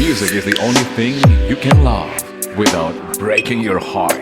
Music is the only thing you can love without breaking your heart.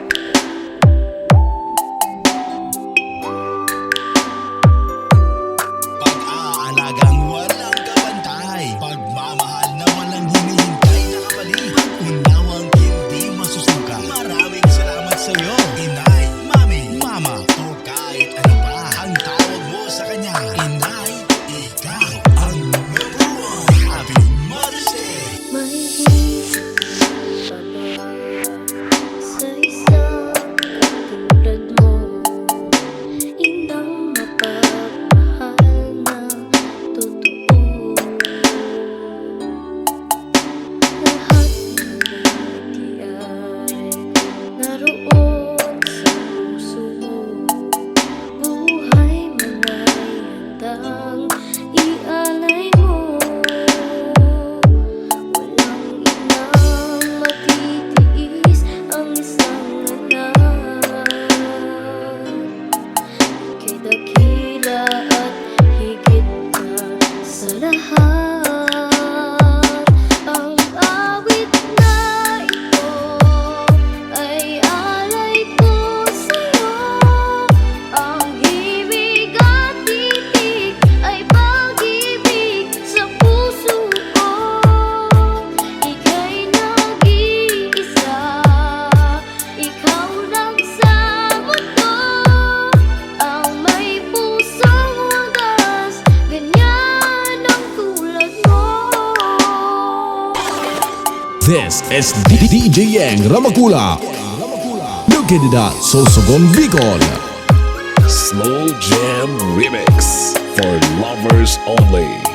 Pag-aalagang walang kabantay, pagmamahal na walang hinihintay na kapalit, unawang hindi masusuka. Maraming salamat sa'yo, inay, mami, mama, o kahit ano pa ang tawag mo sa kanya. Inay, ikaw ang number one. Happy Mother's Day! May hihintay pa ba sa isang katulad mo? Indang mapagmahal na totoo. Lahat ng ngiti ay naroon sa puso mo. Buhay man ay handang ialay mo. Walang inang matitiis ang isang anak. Ika'y dakila at higit ka sa lahat. Ang awit na ito ay alay ko sa'yo. Ang himig at titig ay pag-ibig sa puso ko. Ika'y nag-iisa, ikaw lang sa mundo. Ang may pusong wagas, ganyan ang tulad mo. This is DJ Yang Ramakula. Located at Sorsogon, Bicol. Slow Jam Remix for lovers only.